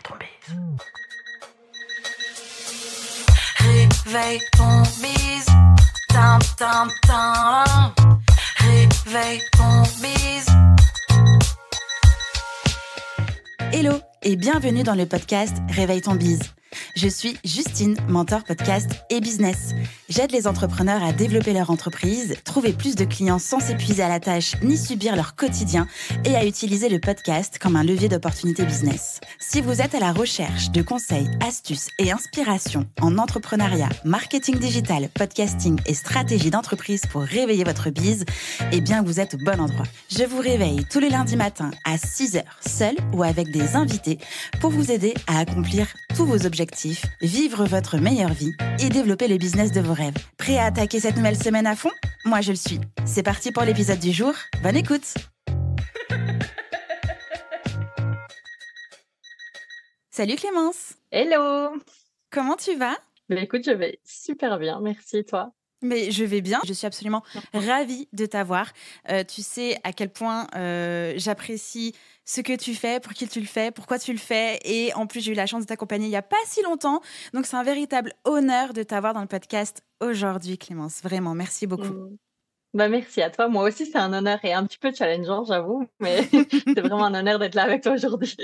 ton bise. Réveille ton bise. Tin, tin, tin. Réveille ton bise. Hello et bienvenue dans le podcast Réveille ton bise. Je suis Justine, mentor podcast et business. J'aide les entrepreneurs à développer leur entreprise, trouver plus de clients sans s'épuiser à la tâche ni subir leur quotidien et à utiliser le podcast comme un levier d'opportunité business. Si vous êtes à la recherche de conseils, astuces et inspirations en entrepreneuriat, marketing digital, podcasting et stratégie d'entreprise pour réveiller votre bise, eh bien vous êtes au bon endroit. Je vous réveille tous les lundis matins à 6h, seul ou avec des invités pour vous aider à accomplir tous vos objectifs, vivre votre meilleure vie et développer le business de vos rêves. Prêt à attaquer cette nouvelle semaine à fond ? Moi, je le suis. C'est parti pour l'épisode du jour. Bonne écoute ! Salut Clémence ! Hello! Comment tu vas ? Écoute, je vais super bien, merci et toi? Mais je vais bien, je suis absolument ravie de t'avoir. Tu sais à quel point j'apprécie ce que tu fais, pour qui tu le fais, pourquoi tu le fais. Et en plus, j'ai eu la chance de t'accompagner il n'y a pas si longtemps. Donc, c'est un véritable honneur de t'avoir dans le podcast aujourd'hui, Clémence. Vraiment, merci beaucoup. Merci à toi. Moi aussi, c'est un honneur et un petit peu challengeant, j'avoue, mais c'est vraiment un honneur d'être là avec toi aujourd'hui.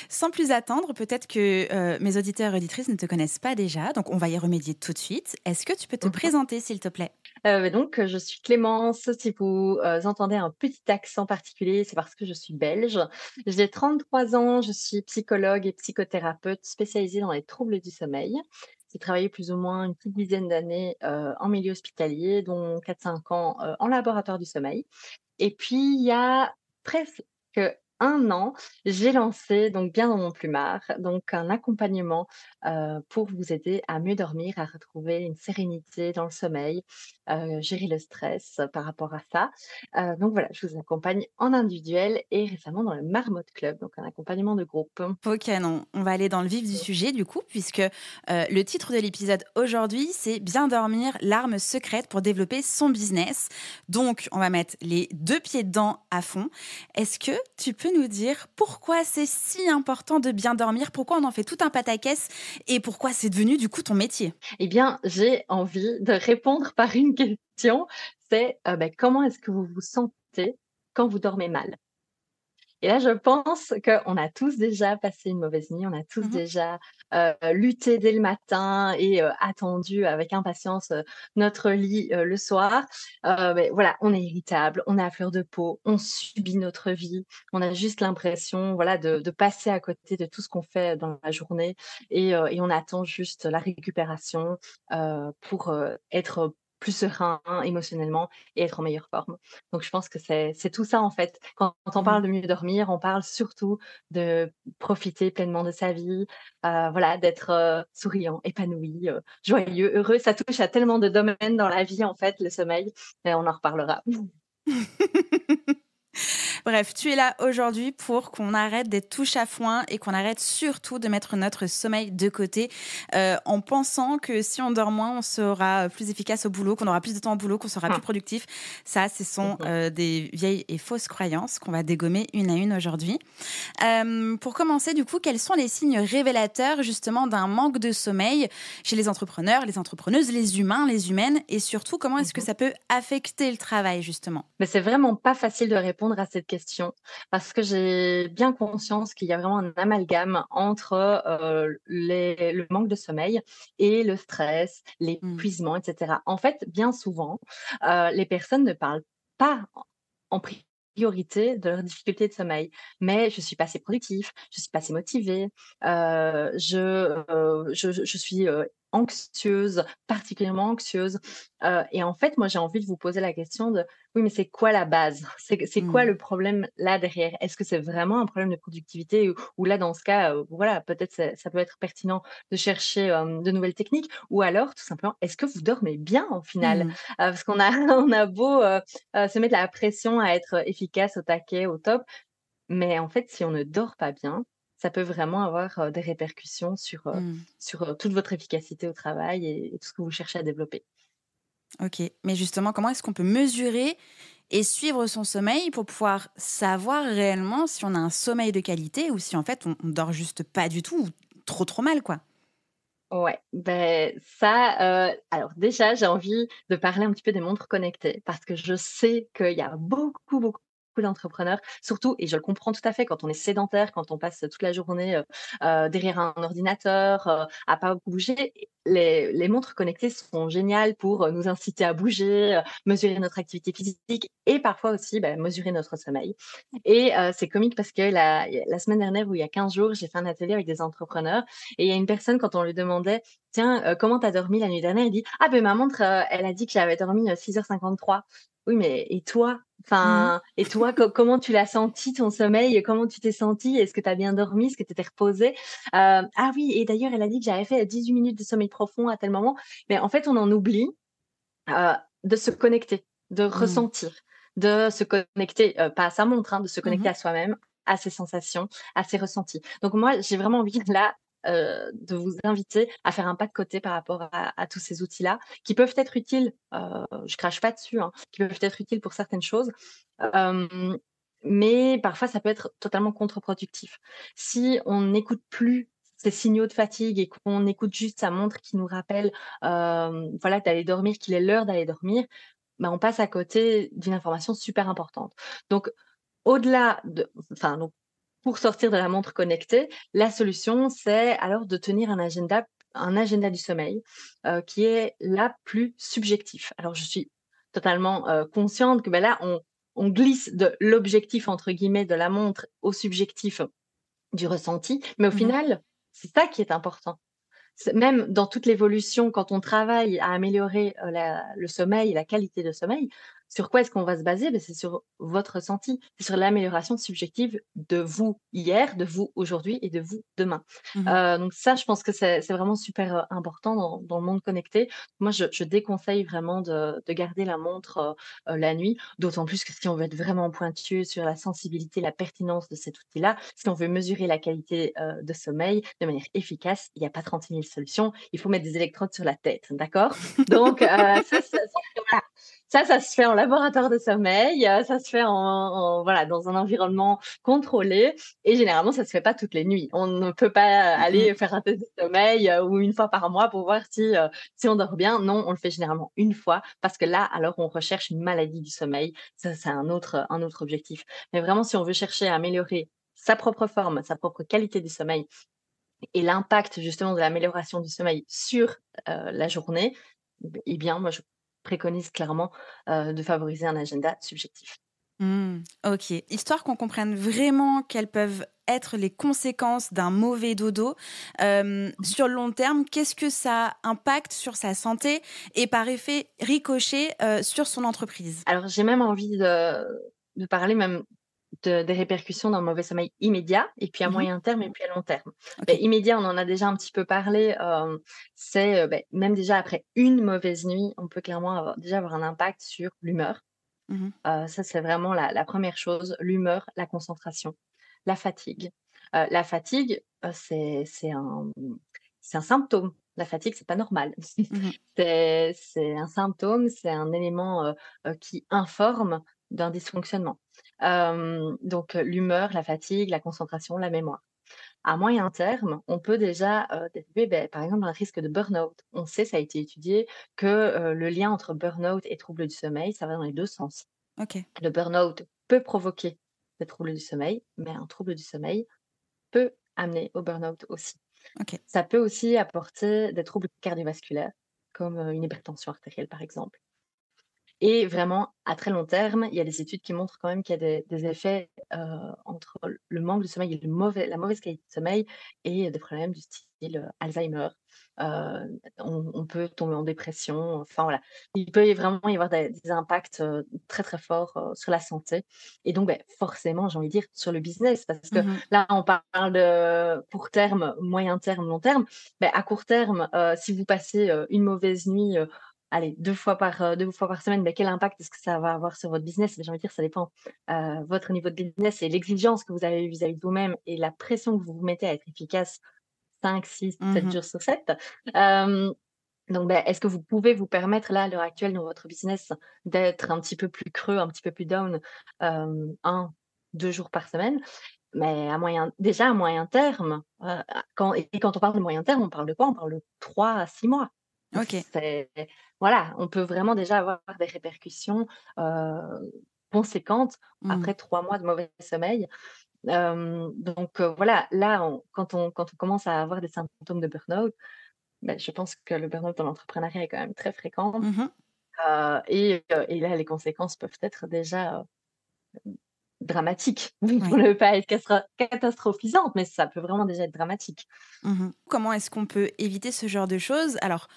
Sans plus attendre, peut-être que mes auditeurs et auditrices ne te connaissent pas déjà. Donc, on va y remédier tout de suite. Est-ce que tu peux te présenter, s'il te plaît ? Donc, je suis Clémence. Si vous entendez un petit accent particulier, c'est parce que je suis belge. J'ai 33 ans, je suis psychologue et psychothérapeute spécialisée dans les troubles du sommeil. J'ai travaillé plus ou moins une petite dizaine d'années en milieu hospitalier, dont 4-5 ans en laboratoire du sommeil. Et puis, il y a presque 1 an, j'ai lancé, donc bien dans mon plumard, donc un accompagnement pour vous aider à mieux dormir, à retrouver une sérénité dans le sommeil, gérer le stress par rapport à ça. Donc voilà, je vous accompagne en individuel et récemment dans le Marmotte Club, donc un accompagnement de groupe. Ok, non, on va aller dans le vif du sujet du coup, puisque le titre de l'épisode aujourd'hui, c'est Bien dormir, l'arme secrète pour développer son business. Donc, on va mettre les deux pieds dedans à fond. Est-ce que tu peux nous dire pourquoi c'est si important de bien dormir, pourquoi on en fait tout un pataquès et pourquoi c'est devenu du coup ton métier ? Eh bien, j'ai envie de répondre par une question, c'est comment est-ce que vous vous sentez quand vous dormez mal? Et là, je pense qu'on a tous déjà passé une mauvaise nuit, on a tous Mhm. déjà lutté dès le matin et attendu avec impatience notre lit le soir. Mais voilà, on est irritable, on est à fleur de peau, on subit notre vie, on a juste l'impression voilà, de passer à côté de tout ce qu'on fait dans la journée et on attend juste la récupération pour être plus serein émotionnellement et être en meilleure forme. Donc je pense que c'est tout ça en fait. Quand on parle Mhm. de mieux dormir, on parle surtout de profiter pleinement de sa vie, voilà, d'être, souriant, épanoui, joyeux, heureux. Ça touche à tellement de domaines dans la vie en fait, le sommeil, et on en reparlera. Bref, tu es là aujourd'hui pour qu'on arrête d'être touche à foin et qu'on arrête surtout de mettre notre sommeil de côté en pensant que si on dort moins, on sera plus efficace au boulot, qu'on aura plus de temps au boulot, qu'on sera plus productif. Ça, ce sont des vieilles et fausses croyances qu'on va dégommer une à une aujourd'hui. Pour commencer, du coup, quels sont les signes révélateurs justement d'un manque de sommeil chez les entrepreneurs, les entrepreneuses, les humains, les humaines et surtout, comment est-ce que ça peut affecter le travail justement ? Mais c'est vraiment pas facile de répondre à cette question parce que j'ai bien conscience qu'il y a vraiment un amalgame entre le manque de sommeil et le stress, l'épuisement, etc. En fait, bien souvent, les personnes ne parlent pas en priorité de leurs difficultés de sommeil. Mais je suis pas assez productif, je suis pas assez motivée, je suis anxieuse, particulièrement anxieuse. Et en fait, moi, j'ai envie de vous poser la question de oui, mais c'est quoi la base? C'est quoi le problème là derrière? Est-ce que c'est vraiment un problème de productivité ou là, dans ce cas, voilà, peut-être ça peut être pertinent de chercher de nouvelles techniques ou alors, tout simplement, est-ce que vous dormez bien au final? Parce qu'on a, on a beau se mettre la pression à être efficace, au taquet, au top, mais en fait, si on ne dort pas bien, ça peut vraiment avoir des répercussions sur toute votre efficacité au travail et tout ce que vous cherchez à développer. Ok, mais justement, comment est-ce qu'on peut mesurer et suivre son sommeil pour pouvoir savoir réellement si on a un sommeil de qualité ou si en fait on dort juste pas du tout ou trop mal, quoi. Ouais, ben ça, alors déjà, j'ai envie de parler un petit peu des montres connectées parce que je sais qu'il y a beaucoup d'entrepreneurs, surtout et je le comprends tout à fait quand on est sédentaire, quand on passe toute la journée, derrière un ordinateur, à pas beaucoup bouger. Les montres connectées sont géniales pour, nous inciter à bouger, mesurer notre activité physique et parfois aussi, mesurer notre sommeil et c'est comique parce que la semaine dernière ou il y a 15 jours, j'ai fait un atelier avec des entrepreneurs et il y a une personne, quand on lui demandait: «Tiens, comment tu as dormi la nuit dernière?» Il dit: «Ah ben ma montre, elle a dit que j'avais dormi, 6h53». Oui, mais et toi? Mmh. Enfin, et toi, comment tu l'as senti ton sommeil? Comment tu t'es senti? Est-ce que tu as bien dormi? Est-ce que tu t'es reposée? Ah oui, et d'ailleurs, elle a dit que j'avais fait 18 minutes de sommeil profond à tel moment. Mais en fait, on en oublie, de se connecter, de Mmh. ressentir, de se connecter, pas à sa montre, hein, de se connecter Mmh. à soi-même, à ses sensations, à ses ressentis. Donc moi, j'ai vraiment envie là, de vous inviter à faire un pas de côté par rapport à tous ces outils-là qui peuvent être utiles, je crache pas dessus, hein, qui peuvent être utiles pour certaines choses, hem, mais parfois ça peut être totalement contre-productif. Si on n'écoute plus ces signaux de fatigue et qu'on écoute juste sa montre qui nous rappelle voilà, d'aller dormir, qu'il est l'heure d'aller dormir, on passe à côté d'une information super importante. Donc, au-delà de, enfin, donc, pour sortir de la montre connectée, la solution, c'est alors de tenir un agenda du sommeil qui est là plus subjectif. Alors, je suis totalement consciente que là, on glisse de l'objectif, entre guillemets, de la montre au subjectif du ressenti, mais au Mmh. final, c'est ça qui est important. C'est même dans toute l'évolution, quand on travaille à améliorer, le sommeil, la qualité de sommeil, sur quoi est-ce qu'on va se baser? C'est sur votre ressenti, c'est sur l'amélioration subjective de vous hier, de vous aujourd'hui et de vous demain. Mmh. Donc ça, je pense que c'est vraiment super, important dans le monde connecté. Moi, je déconseille vraiment de garder la montre, la nuit, d'autant plus que si on veut être vraiment pointueux sur la sensibilité, la pertinence de cet outil-là, si on veut mesurer la qualité, de sommeil de manière efficace, il n'y a pas 36 000 solutions, il faut mettre des électrodes sur la tête, d'accord? Donc voilà, ça se fait en laboratoire de sommeil, ça se fait voilà, dans un environnement contrôlé et généralement, ça se fait pas toutes les nuits. On ne peut pas Mmh mh. aller faire un test de sommeil, ou une fois par mois pour voir si on dort bien. Non, on le fait généralement une fois parce que là, alors on recherche une maladie du sommeil. Ça, c'est un autre objectif. Mais vraiment, si on veut chercher à améliorer sa propre forme, sa propre qualité du sommeil et l'impact justement de l'amélioration du sommeil sur, la journée, eh bien, moi, je préconise clairement, de favoriser un agenda subjectif. Mmh. OK. Histoire qu'on comprenne vraiment quelles peuvent être les conséquences d'un mauvais dodo, sur le long terme, qu'est-ce que ça impacte sur sa santé et par effet ricochet, sur son entreprise? Alors, j'ai même envie de parler même des répercussions d'un mauvais sommeil immédiat et puis à Mmh. moyen terme et puis à long terme. OK. Immédiat, on en a déjà un petit peu parlé, c'est, même déjà après une mauvaise nuit, on peut clairement avoir un impact sur l'humeur. Mmh. Ça, c'est vraiment la 1re chose, l'humeur, la concentration, la fatigue. La fatigue, c'est un symptôme. La fatigue, c'est pas normal. Mmh. C'est un symptôme, c'est un élément, qui informe d'un dysfonctionnement. Donc, l'humeur, la fatigue, la concentration, la mémoire. À moyen terme, on peut déjà, développer, par exemple, un risque de burn-out. On sait, ça a été étudié, que, le lien entre burn-out et troubles du sommeil, ça va dans les 2 sens. OK. Le burn-out peut provoquer des troubles du sommeil, mais un trouble du sommeil peut amener au burn-out aussi. OK. Ça peut aussi apporter des troubles cardiovasculaires, comme, une hypertension artérielle, par exemple. Et vraiment, à très long terme, il y a des études qui montrent quand même qu'il y a des effets, entre le manque de sommeil et la mauvaise qualité de sommeil et des problèmes du style, Alzheimer. On peut tomber en dépression, enfin voilà. Il peut vraiment y avoir des impacts, très, très forts, sur la santé et donc forcément, j'ai envie de dire, sur le business parce que Mmh. là, on parle de court terme, moyen terme, long terme. À court terme, si vous passez, une mauvaise nuit, allez, 2 fois par semaine, quel impact est-ce que ça va avoir sur votre business? J'ai envie de dire, ça dépend, votre niveau de business et l'exigence que vous avez vis-à-vis de vous-même et la pression que vous vous mettez à être efficace 5, 6, 7 Mmh. jours sur 7. Hem, Donc, est-ce que vous pouvez vous permettre là, à l'heure actuelle dans votre business, d'être un petit peu plus creux, un petit peu plus down, 1-2 jours par semaine? Mais à moyen terme, quand on parle de moyen terme, on parle de quoi? On parle de 3 à 6 mois. Donc OK. voilà, on peut vraiment déjà avoir des répercussions, conséquentes Mmh. après 3 mois de mauvais sommeil. Donc voilà, là, quand on commence à avoir des symptômes de burn-out, je pense que le burn-out dans l'entrepreneuriat est quand même très fréquent, Mmh. et là, les conséquences peuvent être déjà, dramatiques, pour Oui. ne pas être catastrophisantes, mais ça peut vraiment déjà être dramatique. Mmh. Comment est-ce qu'on peut éviter ce genre de choses? Alors,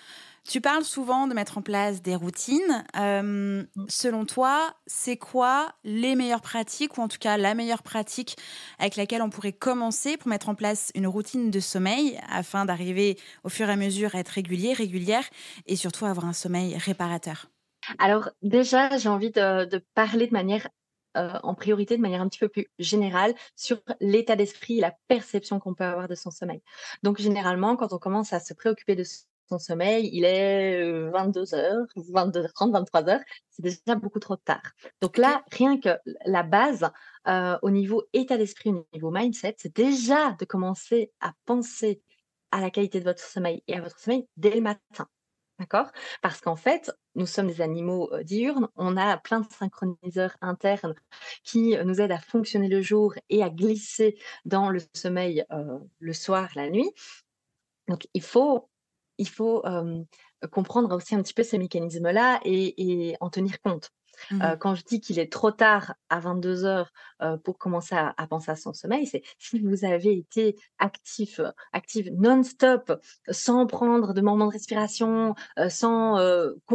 tu parles souvent de mettre en place des routines. Mmh. Selon toi, c'est quoi les meilleures pratiques ou en tout cas la meilleure pratique avec laquelle on pourrait commencer pour mettre en place une routine de sommeil afin d'arriver au fur et à mesure à être régulier, régulière et surtout avoir un sommeil réparateur? Alors déjà, j'ai envie de parler de manière, en priorité, de manière un petit peu plus générale sur l'état d'esprit et la perception qu'on peut avoir de son sommeil. Donc généralement, quand on commence à se préoccuper de son sommeil, il est, 22:00, 22:30, 23:00, c'est déjà beaucoup trop tard. Donc OK. là, rien que la base, au niveau état d'esprit, au niveau mindset, c'est déjà de commencer à penser à la qualité de votre sommeil et à votre sommeil dès le matin. D'accord? Parce qu'en fait, nous sommes des animaux, diurnes, on a plein de synchroniseurs internes qui, nous aident à fonctionner le jour et à glisser dans le sommeil, le soir, la nuit. Donc il faut comprendre aussi un petit peu ces mécanismes-là et en tenir compte. Mmh. Quand je dis qu'il est trop tard à 22:00, pour commencer à penser à son sommeil, c'est si vous avez été active non-stop, sans prendre de moments de respiration, sans,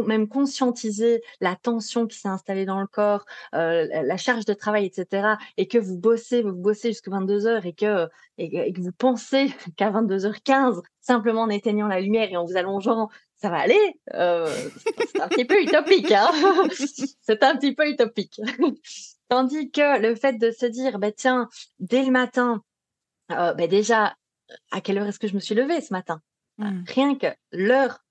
même conscientiser la tension qui s'est installée dans le corps, la charge de travail et cetera, et que vous bossez jusqu'à 22:00 et que vous pensez qu'à 22:15, simplement en éteignant la lumière et en vous allongeant, ça va aller, c'est un petit peu utopique, hein. C'est un petit peu utopique. Tandis que le fait de se dire: «Bah, tiens, dès le matin, déjà, à quelle heure est-ce que je me suis levée ce matin?» Mmh. Rien que l'heure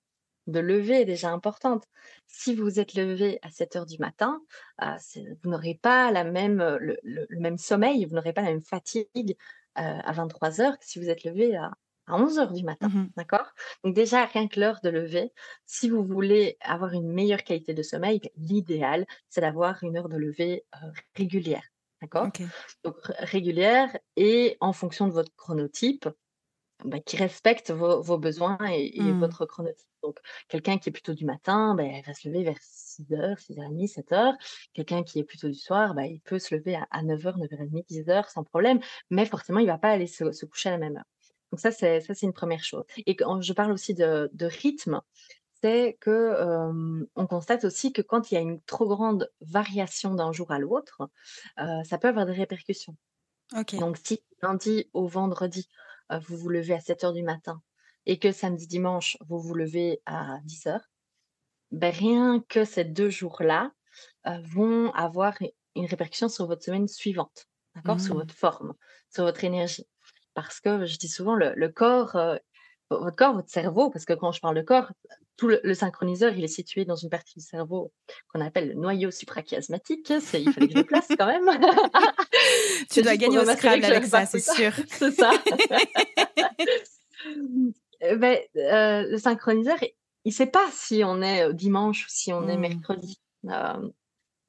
de lever est déjà importante. Si vous êtes levé à 7 heures du matin, vous n'aurez pas le même sommeil, vous n'aurez pas la même fatigue, à 23:00 que si vous êtes levé à 11 heures du matin, Mmh. d'accord? Donc déjà, rien que l'heure de lever, si vous voulez avoir une meilleure qualité de sommeil, l'idéal, c'est d'avoir une heure de lever, régulière, d'accord? OK. Donc régulière et en fonction de votre chronotype, qui respecte vos besoins et Mmh. votre chronotype. Donc, quelqu'un qui est plutôt du matin, elle va se lever vers 6 heures, 6h30, 7 heures. Quelqu'un qui est plutôt du soir, il peut se lever à 9 heures, 9h30, 10 heures sans problème, mais forcément, il ne va pas aller se coucher à la même heure. Donc ça, c'est une première chose. Et quand je parle aussi de rythme, c'est que, on constate aussi que quand il y a une trop grande variation d'un jour à l'autre, ça peut avoir des répercussions. OK. Donc si lundi au vendredi, vous vous levez à 7 heures du matin et que samedi, dimanche, vous vous levez à 10 heures, rien que ces 2 jours-là, vont avoir une répercussion sur votre semaine suivante, d'accord? Sur Mmh. votre forme, sur votre énergie. Parce que je dis souvent le corps, votre corps, votre cerveau, parce que quand je parle de corps, tout le synchroniseur, il est situé dans une partie du cerveau qu'on appelle le noyau suprachiasmatique. Il fallait que je le place quand même. Tu C'est dois juste pour gagner au m'assurer Scrabble que je avec ne ça, c'est bafouille pas. sûr. C'est ça. Le synchroniseur, il ne sait pas si on est, dimanche ou si on est Mmh. mercredi.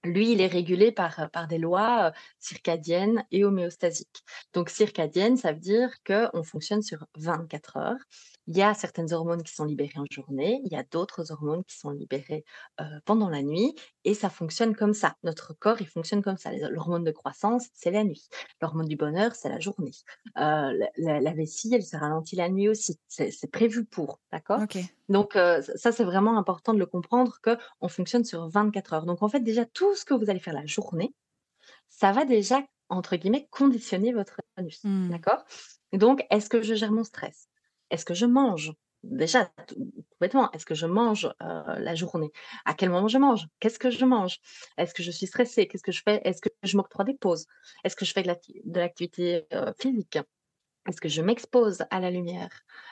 Lui, il est régulé par des lois, circadiennes et homéostasiques. Donc circadienne, ça veut dire qu'on fonctionne sur 24 heures. Il y a certaines hormones qui sont libérées en journée, il y a d'autres hormones qui sont libérées, pendant la nuit, et ça fonctionne comme ça. Notre corps, il fonctionne comme ça. L'hormone de croissance, c'est la nuit. L'hormone du bonheur, c'est la journée. La vessie, elle se ralentit la nuit aussi. C'est prévu pour, d'accord? OK. Donc ça, c'est vraiment important de le comprendre que on fonctionne sur 24 heures. Donc en fait, déjà, tout ce que vous allez faire la journée, ça va déjà, entre guillemets, «conditionner» votre anus, Mmh. d'accord? Donc est-ce que je gère mon stress? Est-ce que je mange? Déjà, tout bêtement, est-ce que je mange, la journée? À quel moment je mange? Qu'est-ce que je mange? Est-ce que je suis stressée? Qu'est-ce que je fais? Est-ce que je m'octroie des pauses? Est-ce que je fais de l'activité, physique? Est-ce que je m'expose à la lumière?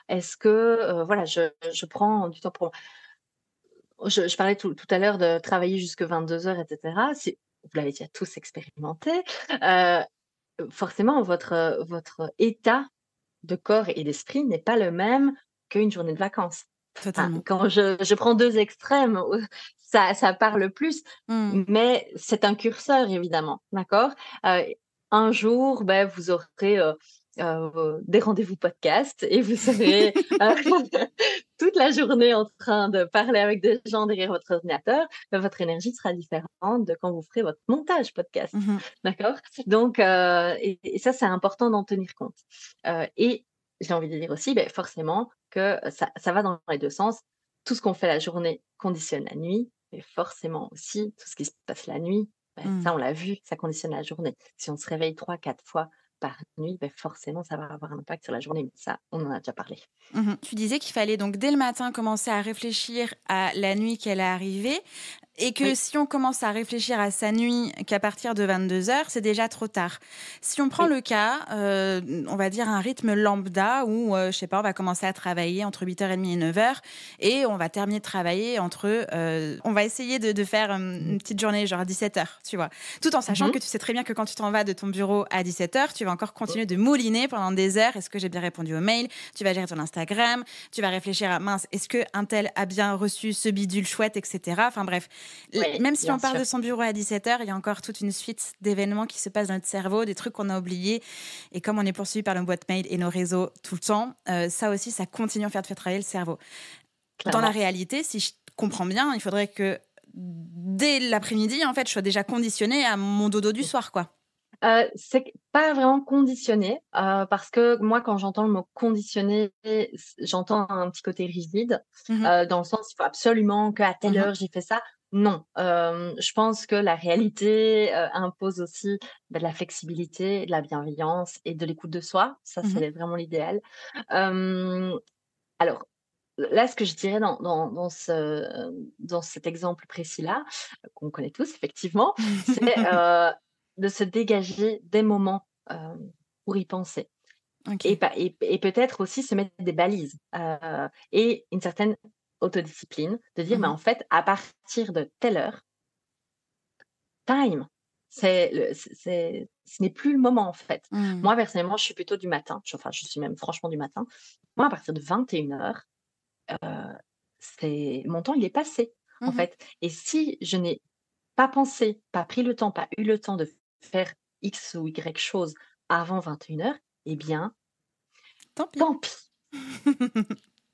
Est-ce que, voilà, je prends du temps pour je parlais tout à l'heure de travailler jusque 22 heures et cetera. C'est vous l'avez déjà tous expérimenté, heu, forcément votre état de corps et d'esprit n'est pas le même qu'une journée de vacances. Enfin, Totalement. quand je prends 2 extrêmes, ça parle plus, Mmh. mais c'est un curseur évidemment, d'accord? Heu, un jour, ben, vous aurez, des rendez-vous podcast et vous serez, toute la journée en train de parler avec des gens derrière votre ordinateur, votre énergie sera différente de quand vous ferez votre montage podcast, Mmh. d'accord? Donc et ça, c'est important d'en tenir compte. Et j'ai envie de dire aussi, beh, forcément que ça va dans les 2 sens. Tout ce qu'on fait la journée conditionne la nuit et forcément aussi tout ce qui se passe la nuit, beh, Mmh. ça on l'a vu, ça conditionne la journée. Si on se réveille 3, 4 fois par nuit, beh, forcément ça va avoir un impact sur la journée, mais ça, on en a déjà parlé. Mmh. Tu disais qu'il fallait donc dès le matin commencer à réfléchir à la nuit qui allait arriver et que Oui. si on commence à réfléchir à sa nuit qu'à partir de 22 heures, c'est déjà trop tard. Si on prend Oui. le cas, on va dire un rythme lambda où, je sais pas, on va commencer à travailler entre 8h30 et 9h et on va terminer de travailler entre, on va essayer de faire, une petite journée genre à 17h, tu vois? Tout en sachant Mmh. que tu sais très bien que quand tu t'en vas de ton bureau à 17h, tu vas encore continuer de mouliner pendant des heures. Est-ce que j'ai bien répondu aux mails? Tu vas gérer ton Instagram, tu vas réfléchir à: «Mince, est-ce qu'un tel a bien reçu ce bidule chouette?» et cetera. Enfin bref, Oui, même si bien on part sûr. de son bureau à 17h, il y a encore toute une suite d'événements qui se passent dans notre cerveau, des trucs qu'on a oubliés. Et comme on est poursuivi par nos boîtes mail et nos réseaux tout le temps, ça aussi, ça continue à faire travailler le cerveau. Dans la Clairement. réalité, si je comprends bien, il faudrait que dès l'après-midi, en fait, je sois déjà conditionnée à mon dodo du soir, quoi. C'est q pas vraiment conditionné, parce que moi, quand j'entends le mot conditionné, j'entends un petit côté rigide, Mmh. dans le sens, il faut absolument qu'à telle Mmh. heure j'ai fait ça. Non, je pense que la réalité, impose aussi, bah, de la flexibilité, de la bienveillance et de l'écoute de soi. Ça, Mmh. c'est vraiment l'idéal. Hem, alors, là, ce que je dirais dans cet exemple précis-là, qu'on connaît tous effectivement, c'est, de se dégager des moments, pour y penser et OK. pas et peut-être aussi se mettre des balises, et une certaine autodiscipline, de dire: «Mais Mmh. en fait, à partir de telle heure, time, c'est ce n'est plus le moment, en fait». Mmh. Moi, personnellement, je suis plutôt du matin, je suis même franchement du matin. Moi, à partir de 21:00, c'est mon temps, il est passé, en Mmh. fait et si je n'ai pas pensé, pas pris le temps, pas eu le temps de faire X ou Y chose avant 21:00, eh bien, Tant pis. tant pis,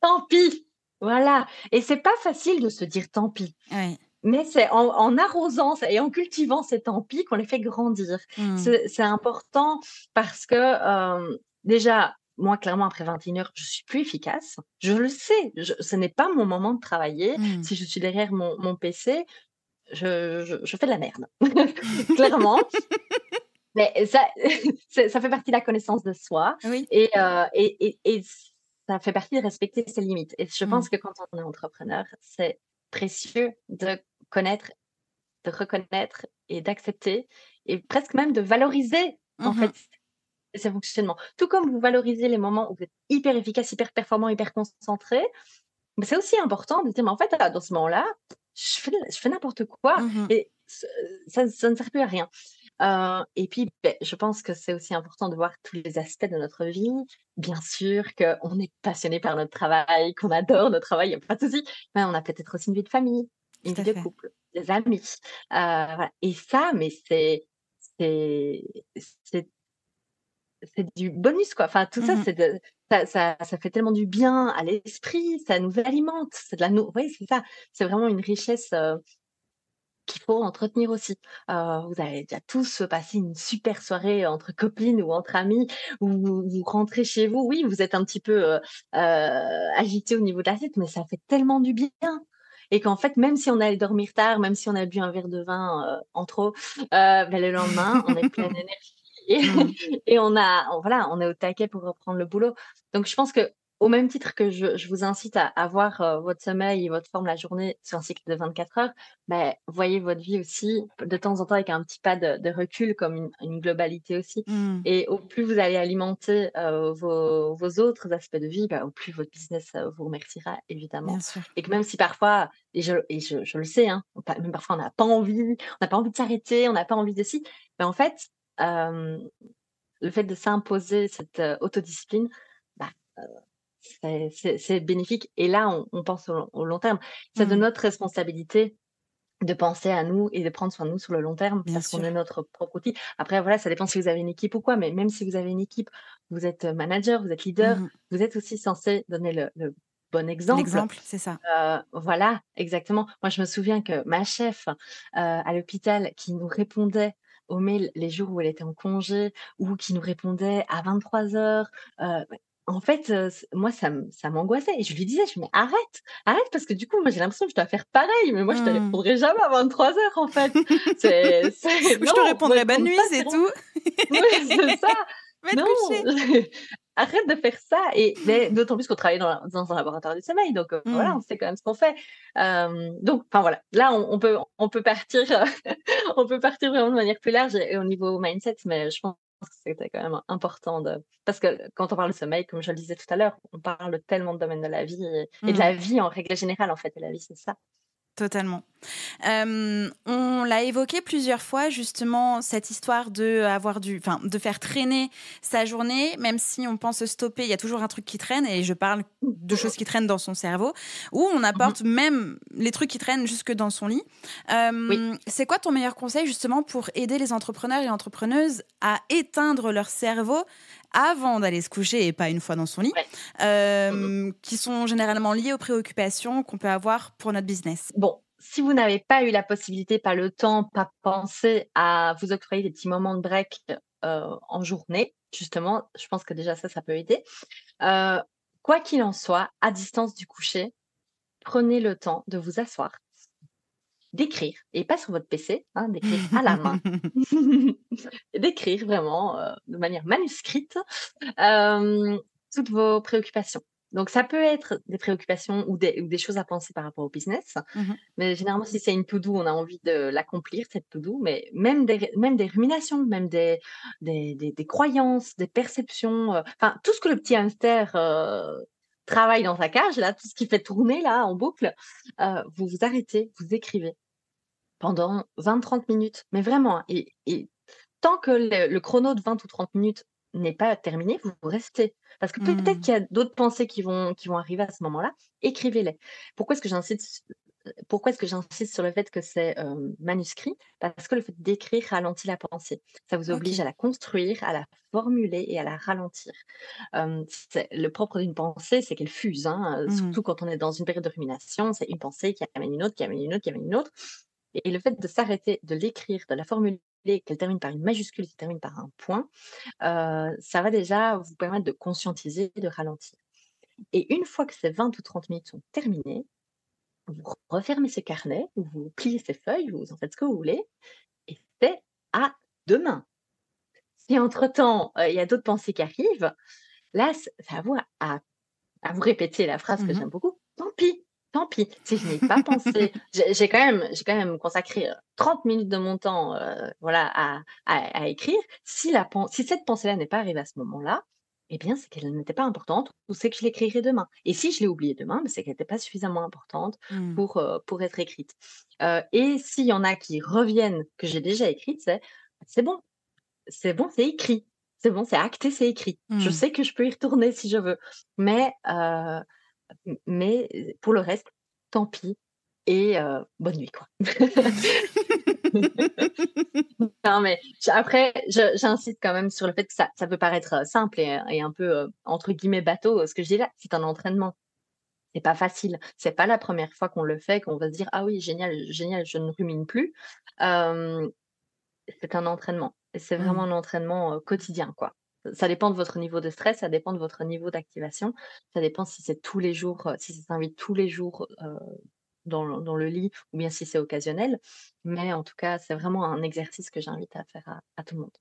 tant pis! Voilà et c'est pas facile de se dire: «Tant pis», Ouais. mais c'est en arrosant et en cultivant ces tant pis qu'on les fait grandir. Mmh. C'est important parce que, déjà, moi, clairement, après 21:00, je suis plus efficace. Je le sais, ce n'est pas mon moment de travailler. Mmh. Si je suis derrière mon PC, je fais de la merde, clairement. Mais ça ça fait partie de la connaissance de soi Oui. et ça fait partie de respecter ses limites et je Mmh. pense que quand on est entrepreneur, c'est précieux de connaître, de reconnaître et d'accepter et presque même de valoriser, en Mmh. fait, ces fonctionnements. Tout comme vous valorisez les moments où vous êtes hyper efficace, hyper performant, hyper concentré, mais c'est aussi important de dire: «Mais en fait, dans ce moment-là, je fais n'importe quoi Mmh. et ça ne sert plus à rien». Et puis, beh, je pense que c'est aussi important de voir tous les aspects de notre vie. Bien sûr qu'on est passionné par notre travail, qu'on adore notre travail, il y a pas de souci, mais on a peut-être aussi une vie de famille, une Tout vie à de fait. couple, des amis, voilà et ça, mais c'est c'est c'est du bonus, quoi. Enfin, tout ça, Mmh. ça fait tellement du bien à l'esprit, ça nous alimente, c'est de la nou oui, c'est ça, c'est vraiment une richesse, qu'il faut entretenir aussi. Vous avez déjà tous passé une super soirée entre copines ou entre amis, où vous rentrez chez vous, oui, vous êtes un petit peu, agités au niveau de la tête, mais ça fait tellement du bien et qu'en fait, même si on allait dormir tard, même si on a bu un verre de vin, en trop, bah, le lendemain, on est pleine d'énergie et Mmh. et voilà, on est au taquet pour reprendre le boulot. Donc je pense que Au même titre que je vous incite à voir, votre sommeil et votre forme la journée sur un cycle de 24 heures, beh, voyez votre vie aussi de temps en temps avec un petit pas de recul comme une globalité aussi Mmh. et au plus vous allez alimenter, vos autres aspects de vie, bah, au plus votre business, vous remerciera évidemment Bien sûr. et que même si parfois et je le sais, hein, même parfois on n'a pas envie de s'arrêter, on n'a pas envie de ci, mais en fait, hem, le fait de s'imposer cette, autodiscipline, bah, c'est bénéfique et là, on pense au long terme. C'est de Mmh. notre responsabilité de penser à nous et de prendre soin de nous sur le long terme Bien parce qu'on est sûr. notre propre outil. Après voilà, ça dépend si vous avez une équipe ou quoi, mais même si vous avez une équipe, vous êtes, manager, vous êtes leader, Mmh. vous êtes aussi censé donner le bon exemple. L'exemple, c'est ça. Voilà, exactement. Moi, je me souviens que ma chef, à l'hôpital qui nous répondait aux mails les jours où elle était en congé ou qui nous répondait à 23:00, bah, en fait, moi ça m'angoissait et je lui disais, je fais: «Mais arrête, arrête parce que du coup, moi j'ai l'impression que je dois faire pareil, mais moi je te Mmh. répondrai jamais à 23:00 en fait». C'est Je non, te ne répondrai bonne compte nuit, pas c'est sur moi. tout. Oui, c'est ça. Va te Non, coucher. arrête de faire ça et mais d'autant plus qu'on travaille dans un laboratoire du sommeil, donc voilà, Mmh. on sait quand même ce qu'on fait. Donc enfin voilà, là on peut partir, on peut partir vraiment de manière plus large et au niveau mindset, mais je pense que c'était quand même important de parce que quand on parle de sommeil, comme je le disais tout à l'heure, on parle de tellement de domaines de la vie et de Mmh. la vie en règle générale en fait et la vie c'est ça. Totalement. On l'a évoqué plusieurs fois justement cette histoire de avoir de faire traîner sa journée, même si on pense stopper, il y a toujours un truc qui traîne et je parle de choses qui traînent dans son cerveau ou on Mmh. apporte même les trucs qui traînent jusque dans son lit. Oui. C'est quoi ton meilleur conseil justement pour aider les entrepreneurs et entrepreneuses à éteindre leur cerveau avant d'aller se coucher et pas une fois dans son lit, Ouais. Mmh. qui sont généralement liés aux préoccupations qu'on peut avoir pour notre business? Bon, si vous n'avez pas eu la possibilité, pas le temps, pas pensé à vous octroyer des petits moments de break, en journée, justement, je pense que déjà ça peut aider. Heu, Quoi qu'il en soit, à distance du coucher, prenez le temps de vous asseoir, d'écrire et pas sur votre PC, hein, d'écrire à la main. D'écrire vraiment, de manière manuscrite, hem, toutes vos préoccupations. Donc ça peut être des préoccupations ou des choses à penser par rapport au business, Mmh. mais généralement, si c'est une to do, on a envie de l'accomplir, cette to do, mais même des ruminations, même des croyances, des perceptions, enfin tout ce que le petit hamster, travaille dans sa cage là, tout ce qui fait tourner là en boucle, vous vous arrêtez, vous écrivez pendant 20-30 minutes, mais vraiment, hein et tant que le chrono de 20 ou 30 minutes n'est pas terminé, vous restez. Parce que peut-être Mmh. qu'il y a d'autres pensées qui vont arriver à ce moment-là, écrivez-les. Pourquoi est-ce que j'insiste pourquoi est-ce que j'insiste sur le fait que c'est, manuscrit? Parce que le fait d'écrire ralentit la pensée. Ça vous oblige OK. à la construire, à la formuler et à la ralentir. C'est le propre d'une pensée, c'est qu'elle fuse, hein, Mmh. surtout quand on est dans une période de rumination, c'est une pensée qui amène une autre, qui amène une autre, qui amène une autre et le fait de s'arrêter, de l'écrire, de la formuler, qu'elle termine par une majuscule, qui termine par un point, ça va déjà vous permettre de conscientiser, de ralentir. Et une fois que ces 20 ou 30 minutes sont terminées, vous refermez ce carnet, vous pliez ces feuilles, vous en faites ce que vous voulez et c'est à demain. Si entre-temps, il y a d'autres pensées qui arrivent, là, c'est à vous à vous répéter la phrase que Mmh. j'aime beaucoup: «Tant pis, tant pis, si je n'ai pas pensé». J'ai quand même consacré, 30 minutes de mon temps, voilà, à écrire. Si cette pensée-là n'est pas arrivée à ce moment-là, eh bien, c'est qu'elle n'était pas importante ou c'est que je l'écrirai demain et si je l'ai oubliée demain, bah, c'est qu'elle n'était pas suffisamment importante Mmh. pour être écrite. Et s'il y en a qui reviennent, que j'ai déjà écrites, c'est bon, c'est bon, c'est écrit. C'est bon, c'est acté, c'est écrit. Je Mmh. sais que je peux y retourner si je veux. Mais, pour le reste, tant pis et bonne nuit, quoi. Non, mais après, j'insiste quand même sur le fait que ça peut paraître, simple et un peu, entre guillemets «bateau», ce que je dis là. C'est un entraînement. C'est pas facile. C'est pas la première fois qu'on le fait, qu'on va se dire: «Ah oui, génial, génial, je ne rumine plus». Hem C'est un entraînement et c'est vraiment Mmh. un entraînement, quotidien, quoi. Ça dépend de votre niveau de stress, ça dépend de votre niveau d'activation, ça dépend si c'est tous les jours, si ça s'invite tous les jours, dans le lit ou bien si c'est occasionnel. Mais en tout cas, c'est vraiment un exercice que j'invite à faire à tout le monde.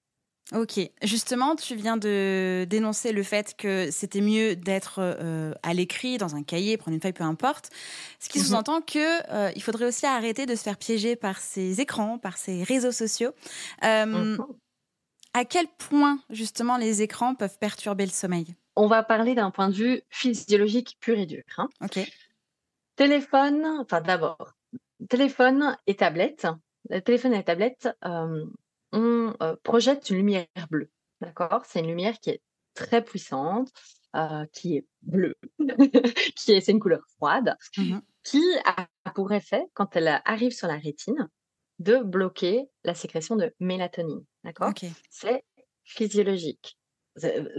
Ok, justement, tu viens de dénoncer le fait que c'était mieux d'être à l'écrit, dans un cahier, prendre une feuille, peu importe. Ce qui Mhm. sous-entend que il faudrait aussi arrêter de se faire piéger par ces écrans, par ces réseaux sociaux. Euh, Mhm. à quel point, justement, les écrans peuvent perturber le sommeil? On va parler d'un point de vue physiologique pur et dur, hein. Ok. Téléphone, enfin d'abord, téléphone et tablette. Téléphone et tablette, projettent une lumière bleue, d'accord? C'est une lumière qui est très puissante, qui est bleue, c'est une couleur froide, Mhm. qui a pour effet, quand elle arrive sur la rétine, de bloquer la sécrétion de mélatonine, d'accord? Ok. C'est physiologique.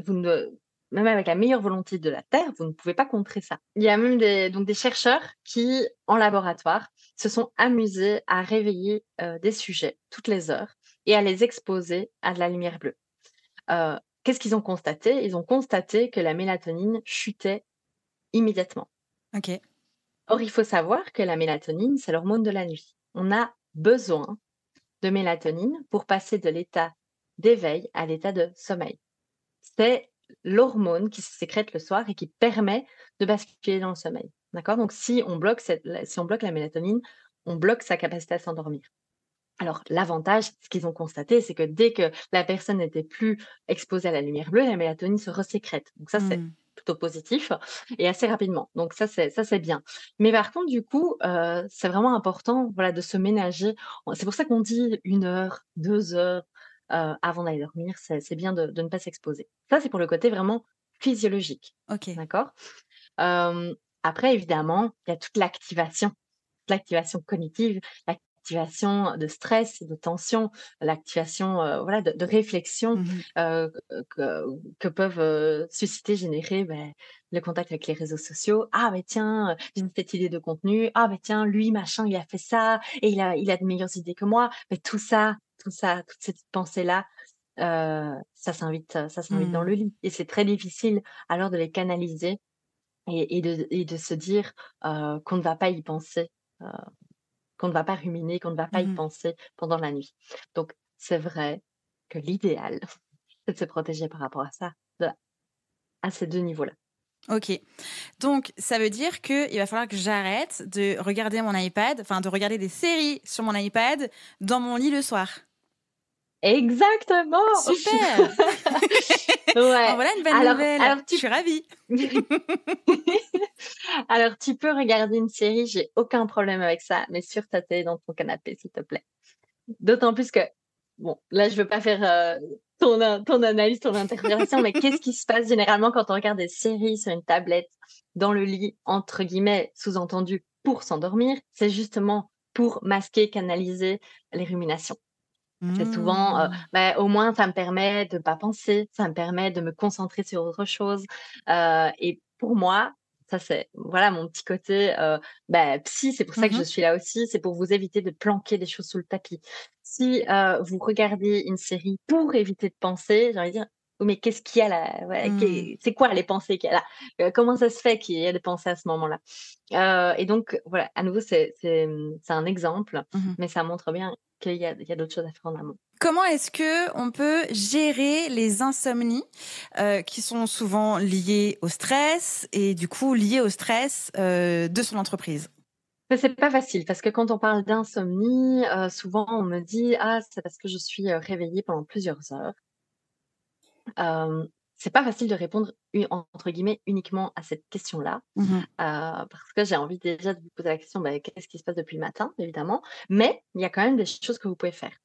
Vous ne Même avec la meilleure volonté de la terre, vous ne pouvez pas contrer ça. Il y a même des chercheurs qui, en laboratoire, se sont amusés à réveiller, des sujets toutes les heures et à les exposer à de la lumière bleue. Qu'est-ce qu'ils ont constaté? Ils ont constaté que la mélatonine chutait immédiatement. Ok. Or, il faut savoir que la mélatonine, c'est l'hormone de la nuit. On a besoin de mélatonine pour passer de l'état d'éveil à l'état de sommeil. C'est l'hormone qui se sécrète le soir et qui permet de basculer dans le sommeil. D'accord? Donc, si on bloque la mélatonine, on bloque sa capacité à s'endormir. Alors, l'avantage, ce qu'ils ont constaté, c'est que dès que la personne n'était plus exposée à la lumière bleue, la mélatonine se resécrète. Donc ça, c'est Hmm. plutôt positif et assez rapidement. Donc ça, c'est bien. Mais par contre, du coup, c'est vraiment important, voilà, de se ménager. C'est pour ça qu'on dit 1 heure, 2 heures, avant d'aller dormir, c'est bien de ne pas s'exposer. Ça, c'est pour le côté vraiment physiologique. Ok. D'accord? Hem, Après évidemment, il y a toute l'activation cognitive, l'activation de stress, de tension, l'activation, voilà, de réflexion, Mhm. que peuvent, susciter, générer, le contact avec les réseaux sociaux. «Ah mais tiens, j'ai cette idée de contenu. Ah mais tiens, lui machin, il a fait ça et il a de meilleures idées que moi». Mais tout ça, toute cette pensée-là, ça s'invite dans Hmm. le lit et c'est très difficile alors de les canaliser et de se dire, qu'on ne va pas y penser, heu, qu'on ne va pas ruminer, qu'on ne va pas y Mhm. penser pendant la nuit. Donc c'est vrai que l'idéal, c'est de se protéger par rapport à ça, de à ces 2 niveaux-là. Ok. Donc, ça veut dire qu'il va falloir que j'arrête de regarder mon iPad, enfin de regarder des séries sur mon iPad dans mon lit le soir. Exactement! Super! En Ouais, voilà une bonne alors nouvelle. alors Je tu suis ravie. alors tu peux regarder une série, j'ai aucun problème avec ça, mais sur ta télé, dans ton canapé, s'il te plaît. D'autant plus que, bon, là, je veux pas faire, ton analyse, ton interprétation, mais qu'est-ce qui se passe généralement quand on regarde des séries sur une tablette, dans le lit, entre guillemets, sous-entendu, pour s'endormir? C'est justement pour masquer, canaliser les ruminations. C'est souvent, Mmh. au moins ça me permet de pas penser, ça me permet de me concentrer sur autre chose, et pour moi, ça c'est voilà mon petit côté, psy, c'est pour ça que je Mmh. suis là aussi, c'est pour vous éviter de planquer des choses sous le tapis. Si, vous regardez une série pour éviter de penser, j'ai envie de dire: «Oui, mais qu'est-ce qu'il y a là? Ouais, Mmh. c'est quoi les pensées qu'il y a là? Comment ça se fait qu'il y ait des pensées à ce moment-là?» Et donc voilà, à nouveau c'est un exemple, Mmh. mais ça montre bien qu'il y a d'autres choses à faire en amont. Comment est-ce que on peut gérer les insomnies, qui sont souvent liées au stress et du coup liées au stress, de son entreprise? Mais c'est pas facile parce que quand on parle d'insomnie, souvent on me dit: «Ah, c'est parce que je suis, réveillée pendant plusieurs heures». C'est pas facile de répondre entre guillemets «uniquement» à cette question-là, Mmh. parce que j'ai envie déjà de vous poser la question, qu'est-ce qui se passe depuis le matin, évidemment? Mais il y a quand même des choses que vous pouvez faire.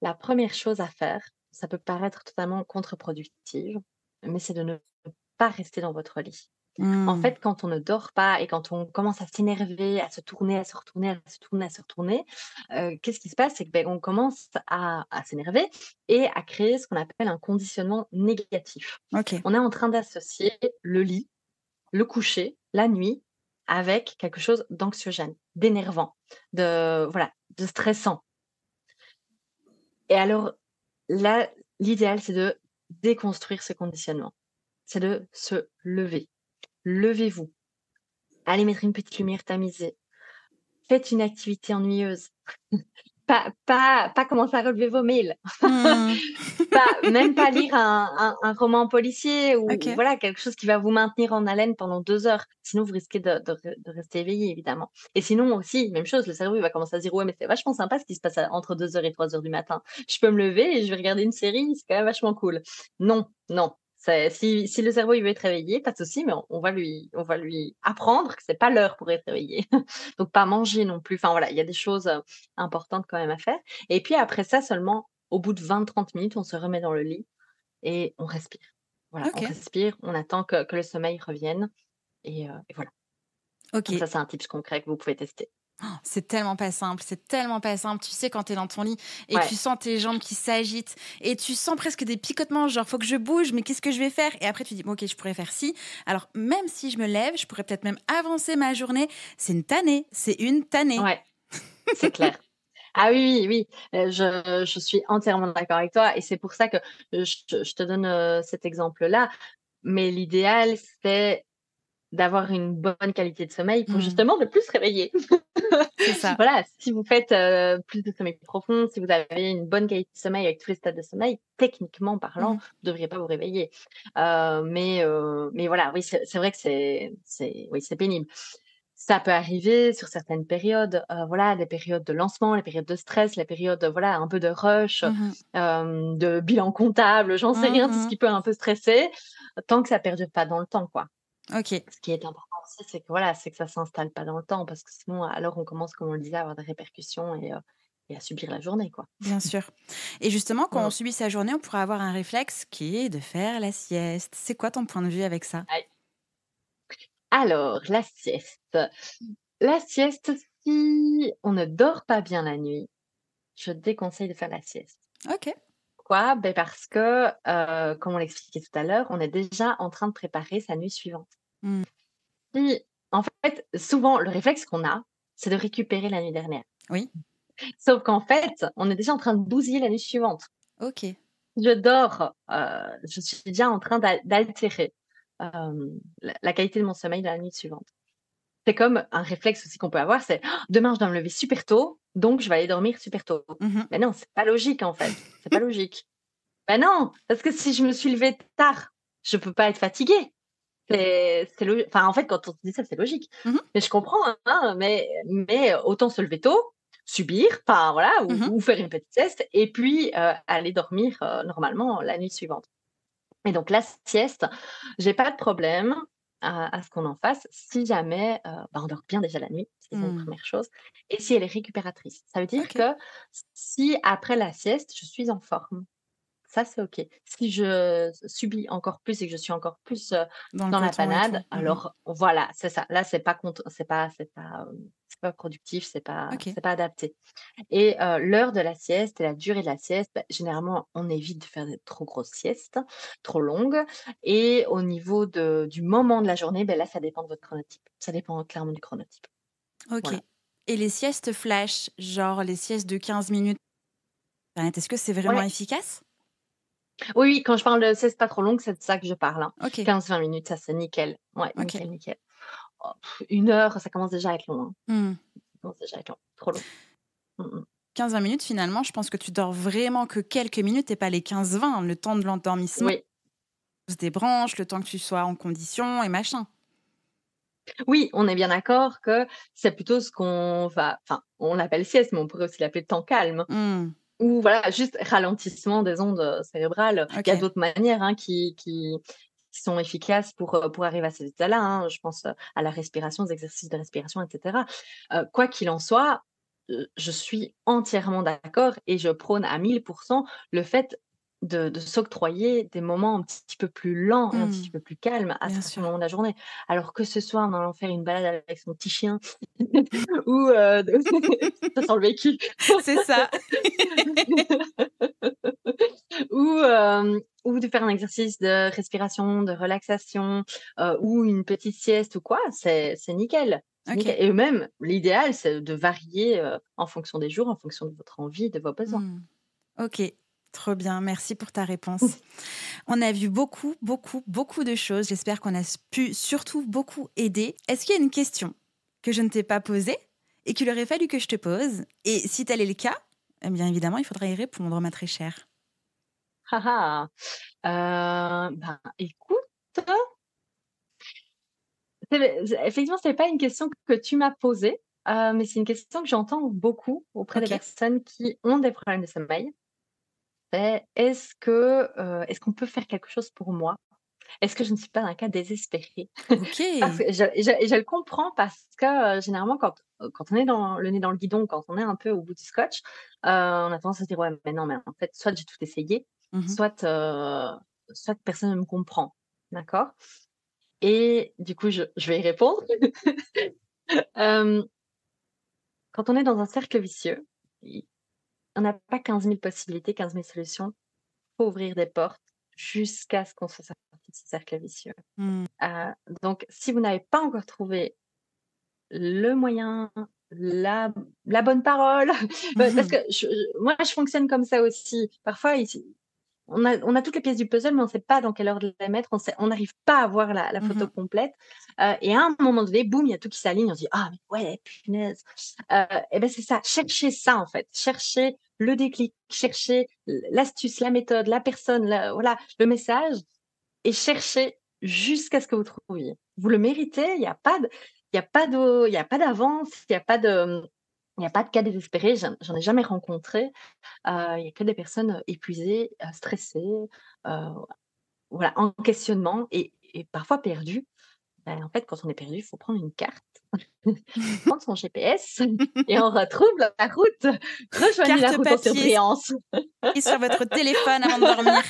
La première chose à faire, ça peut paraître totalement contre-productive, mais c'est de ne pas rester dans votre lit. En Mmh. fait, quand on ne dort pas et quand on commence à s'énerver, à se tourner, à se retourner, à se tourner, à se retourner, qu'est-ce qui se passe? C'est que, on commence à s'énerver et à créer ce qu'on appelle un conditionnement négatif. OK. On est en train d'associer le lit, le coucher, la nuit avec quelque chose d'anxiogène, d'énervant, de stressant. Et alors là, l'idéal, c'est de déconstruire ce conditionnement. C'est de se lever. Levez-vous. Allez mettre une petite lumière tamisée. Faites une activité ennuyeuse. Pas commencer à relever vos mails. Mmh. Même pas lire un roman policier ou OK. voilà, quelque chose qui va vous maintenir en haleine pendant 2 heures. Sinon, vous risquez de rester éveillé, évidemment. Et sinon aussi, même chose, le cerveau, il va commencer à se dire: «Ouais, mais c'est vachement sympa ce qui se passe entre 2 heures et 3 heures du matin. Je peux me lever et je vais regarder une série, c'est quand même vachement cool». Non, non, c'est si le cerveau, il veut être réveillé, pas de souci, mais on va lui apprendre que c'est pas l'heure pour être réveillé. Donc pas manger non plus. Enfin voilà, il y a des choses, importantes quand même à faire. Et puis après ça seulement, au bout de 20-30 minutes, on se remet dans le lit et on respire. Voilà, on OK. respire, on attend que le sommeil revienne et voilà. Donc OK. ça, c'est un tips concret que vous pouvez tester. C'est tellement pas simple, c'est tellement pas simple. Tu sais, quand tu es dans ton lit et Ouais, tu sens tes jambes qui s'agitent et tu sens presque des picotements, genre: «Faut que je bouge, mais qu'est-ce que je vais faire?» Et après tu dis: «Bon OK, je pourrais faire ci». Alors même si je me lève, je pourrais peut-être même avancer ma journée. C'est une tannée, c'est une tannée. ouais, c'est clair. Ah oui, oui, oui, je suis entièrement d'accord avec toi et c'est pour ça que, je te donne, cet exemple-là. Mais l'idéal, c'est d'avoir une bonne qualité de sommeil pour Mmh, justement ne plus se réveiller. c'est ça. Voilà, si vous faites, plus de sommeil profond, si vous avez une bonne qualité de sommeil avec tous les stades de sommeil, techniquement parlant, Mmh. vous ne devriez pas vous réveiller. Mais voilà, oui, c'est vrai que c'est pénible. Ça peut arriver sur certaines périodes, voilà, les périodes de lancement, les périodes de stress, les périodes, voilà, un peu de rush, Mmh. de bilan comptable, j'en sais rien, tout ce Mmh. qui peut un peu stresser, tant que ça perdure pas dans le temps, quoi. OK, Ce qui est important aussi, c'est que voilà, c'est que ça s'installe pas dans le temps parce que sinon, alors on commence, comme on le disait, à avoir des répercussions et à subir la journée, quoi. bien sûr. Et justement, quand on Mmh. subit sa journée, on pourrait avoir un réflexe qui est de faire la sieste. C'est quoi ton point de vue avec ça? Aïe. Alors, la sieste. La sieste, si on ne dort pas bien la nuit, je déconseille de faire la sieste. OK. Pourquoi? Beh, parce que, comme on l'expliquait tout à l'heure, on est déjà en train de préparer sa nuit suivante. Mmh. Si en fait, souvent, le réflexe qu'on a, c'est de récupérer la nuit dernière. Oui. Sauf qu'en fait, on est déjà en train de bousiller la nuit suivante. OK. Je dors, je suis déjà en train d'altérer, la qualité de mon sommeil la nuit suivante. C'est comme un réflexe aussi qu'on peut avoir, c'est: «Oh, «Demain, je dois me lever super tôt, donc je vais aller dormir super tôt». Mmh. Mais non, c'est pas logique, en fait, c'est pas logique. Ben non, parce que si je me suis levée tard, je peux pas être fatiguée. C'est logi enfin, en fait, quand on se dit ça, c'est logique. Mmh. Mais je comprends, hein, mais autant se lever tôt, subir, enfin voilà, Mmh. ou faire une petite sieste et puis, aller dormir, normalement la nuit suivante. Et donc la sieste, j'ai pas de problème à ce qu'on en fasse si jamais, on dort bien déjà la nuit, c'est déjà une Mmh. première chose et si elle est récupératrice. Ça veut dire OK. que si après la sieste, je suis en forme, ça, c'est OK. Si je subis encore plus et que je suis encore plus, Dans le dans la coton et tout. panade, Mmh. alors voilà, c'est ça. Là, c'est pas productif, OK. c'est pas adapté et l'heure de la sieste et la durée de la sieste, bah, généralement, on évite de faire des trop grosses siestes, trop longues et au niveau du moment de la journée, beh, là, ça dépend de votre chronotype. Ça dépend clairement du chronotype. OK. Voilà. Et les siestes flash, genre les siestes de 15 minutes, est-ce que c'est vraiment Ouais. efficace? Oui, oui, quand je parle de sieste pas trop longue, c'est de ça que je parle, hein. OK. 15-20 minutes, ça, c'est nickel. Ouais, OK. nickel, nickel. Oh, 1 heure, ça commence déjà à être long, hein. Mmh. Ça commence déjà à être long, trop long. Mmh mh. 15-20 minutes, finalement, je pense que tu dors vraiment que quelques minutes et pas les 15-20, le temps de l'endormissement, Oui. se débranche, le temps que tu sois en condition et machin. Oui, on est bien d'accord que c'est plutôt ce qu'on va enfin, on l'appelle sieste, mais on pourrait aussi l'appeler temps calme Mmh. ou voilà, juste ralentissement des ondes, cérébrales. Il y a OK. d'autres manières, hein, qui sont efficaces pour arriver à cet état-là, hein. Je pense, à la respiration, aux exercices de respiration et cetera. Quoi qu'il en soit, je suis entièrement d'accord et je prône à 1000 le fait de s'octroyer des moments un petit peu plus lents et un petit Mmh. peu plus calmes à Bien certains sûr. moments de la journée. Alors que ce soit en allant faire une balade avec son petit chien ou de ça sent le vécu. C'est ça. Ou de faire un exercice de respiration, de relaxation, ou une petite sieste ou quoi, c'est nickel, c'est nickel OK. et même l'idéal, c'est de varier, en fonction des jours, en fonction de votre envie, de vos besoins. Mmh. OK. Trop bien, merci pour ta réponse. On a vu beaucoup, beaucoup, beaucoup de choses. J'espère qu'on a pu surtout beaucoup aider. Est-ce qu'il y a une question que je ne t'ai pas posée et qu'il aurait fallu que je te pose? Et si tel est le cas, eh bien évidemment, il faudra y répondre, ma très chère. Ah écoute, effectivement, c'est pas une question que tu m'as posée, mais c'est une question que j'entends beaucoup auprès des OK. personnes qui ont des problèmes de sommeil. C'est est-ce qu'on peut faire quelque chose pour moi? Est-ce que je ne suis pas dans un cas désespéré? Parce OK. que je le comprends parce que, généralement quand on est dans le nez dans le guidon, quand on est un peu au bout du scotch, on a tendance à se dire: «Ouais, mais non, mais en fait, soit j'ai tout essayé, Mmh. soit personne ne me comprend». D'accord? Et du coup, je vais y répondre. Hem, Quand on est dans un cercle vicieux, i on n'a pas 15 000 possibilités, 15 000 solutions. Faut ouvrir des portes jusqu'à ce qu'on soit sorti de ce cercle vicieux. Mmh. Heu, donc si vous n'avez pas encore trouvé le moyen, la bonne parole, parce Mmh. que moi je fonctionne comme ça aussi. Parfois ici on a toutes les pièces du puzzle, mais on ne sait pas dans quelle ordre les mettre. On n'arrive pas à voir la photo Mmh. complète, et à un moment donné, boum, il y a tout qui s'aligne. On se dit: «Ah mais ouais, punaise!» Et ben, c'est ça, cherchez ça en fait. Cherchez le déclic, cherchez l'astuce, la méthode, la personne, voilà, le message et cherchez jusqu'à ce que vous trouviez. Vous le méritez, il y a pas d'avance, il y a pas de cas désespéré, j'en ai jamais rencontré. Il y a que des personnes, épuisées, stressées, voilà, en questionnement et parfois perdues. En fait, quand on est perdu, il faut prendre une carte, prendre son GPS et on retrouve la route. Rejoignez la Carte route en papier surbrillance. sur votre téléphone avant de dormir.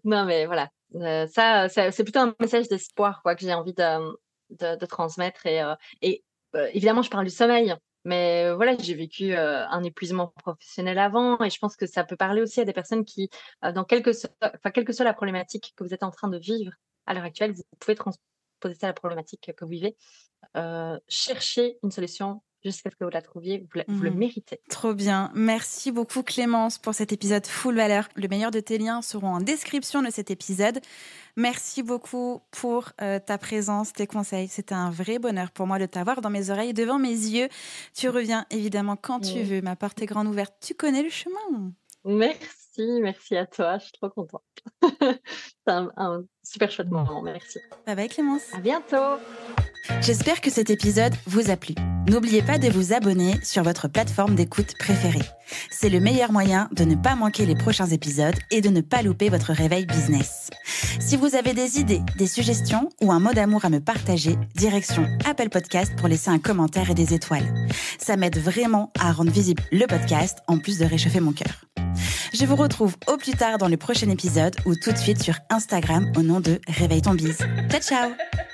Non, mais voilà, ça c'est plutôt un message d'espoir quoi que j'ai envie de transmettre et évidemment je parle du sommeil, mais voilà, j'ai vécu, un épuisement professionnel avant et je pense que ça peut parler aussi à des personnes qui, dans quelle que soit la problématique que vous êtes en train de vivre à l'heure actuelle, vous pouvez transposer ça à la problématique que vous vivez. Cherchez une solution jusqu'à ce que vous la trouviez, vous le Mmh. méritez. Trop bien. Merci beaucoup Clémence pour cet épisode full valeur. Le meilleur de tes liens seront en description de cet épisode. Merci beaucoup pour ta présence, tes conseils. C'était un vrai bonheur pour moi de t'avoir dans mes oreilles, devant mes yeux. Tu reviens évidemment quand tu Mmh. veux. Ma porte est grande ouverte. Tu connais le chemin. Merci à toi, je suis trop contente. C'est un super chouette moment, merci. Bye bye Clémence. À bientôt. J'espère que cet épisode vous a plu. N'oubliez pas de vous abonner sur votre plateforme d'écoute préférée. C'est le meilleur moyen de ne pas manquer les prochains épisodes et de ne pas louper votre réveil business. Si vous avez des idées, des suggestions ou un mot d'amour à me partager, direction Apple Podcast pour laisser un commentaire et des étoiles. Ça m'aide vraiment à rendre visible le podcast en plus de réchauffer mon cœur. Je vous retrouve au plus tard dans le prochain épisode ou tout de suite sur Instagram au nom de Réveille ton bise. Ciao ciao!